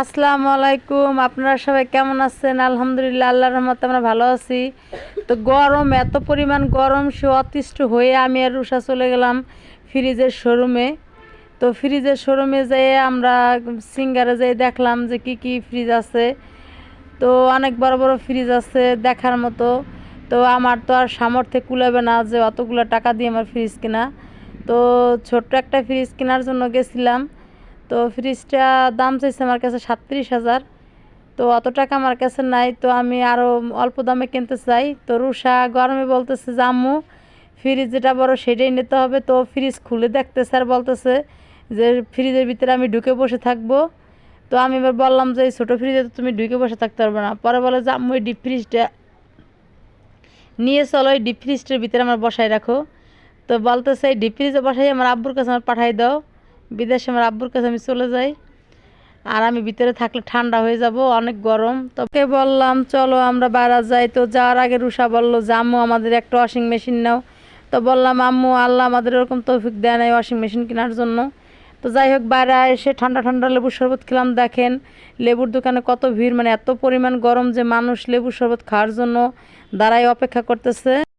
আসসালামু আলাইকুম। আপনারা সবাই কেমন আছেন? আলহামদুলিল্লাহ, আল্লাহর রহমতে আমরা ভালো আছি। তো গরম, এত পরিমাণ গরম, সে অতিষ্ঠ হয়ে আমি আর রুষা চলে গেলাম ফ্রিজের শোরুমে। তো ফ্রিজের শোরুমে যেয়ে আমরা সিঙ্গারে যেয়ে দেখলাম যে কি কি ফ্রিজ আছে। তো অনেক বড় বড় ফ্রিজ আছে দেখার মতো। তো আমার তো আর সামর্থ্যে কুলাবে না যে অতগুলো টাকা দিয়ে আমার ফ্রিজ কেনা। তো ছোট্ট একটা ফ্রিজ কেনার জন্য গেছিলাম। তো ফ্রিজটা দাম চাইছে আমার কাছে 37,000। তো অত টাকা আমার কাছে নাই, তো আমি আরও অল্প দামে কিনতে চাই। তো রুষা গরমে বলতেছে যে আম্মু ফ্রিজ যেটা বড় সেটাই নিতে হবে। তো ফ্রিজ খুলে দেখতেছে আর বলতেছে যে ফ্রিজের ভিতরে আমি ঢুকে বসে থাকবো। তো আমি এবার বললাম যে এই ছোটো ফ্রিজে তো তুমি ঢুকে বসে থাকতে পারবে না। পরে বলে যে আম্মু এই ডিপ ফ্রিজটা নিয়ে চলো, এই ডিপ ফ্রিজটার ভিতরে আমার বসায় রাখো। তো বলতেছে এই ডিপ ফ্রিজে বসাই আমার আব্বুর কাছে আমার পাঠাই দাও, বিদেশে আমার আব্বুর কাছে আমি চলে যাই। আর আমি ভিতরে থাকলে ঠান্ডা হয়ে যাব, অনেক গরম। তোকে বললাম চলো আমরা বাইরে যাই। তো যাওয়ার আগে রুষা বললো যে আম্মু আমাদের একটা ওয়াশিং মেশিন নাও। তো বললাম আম্মু আল্লাহ আমাদের এরকম তৌফিক দেয় নাই ওয়াশিং মেশিন কেনার জন্য। তো যাই হোক, বাইরে এসে ঠান্ডা ঠান্ডা লেবুর শরবত খেলাম। দেখেন লেবুর দোকানে কত ভিড়, মানে এত পরিমাণ গরম যে মানুষ লেবুর শরবত খাওয়ার জন্য দাঁড়ায় অপেক্ষা করতেছে।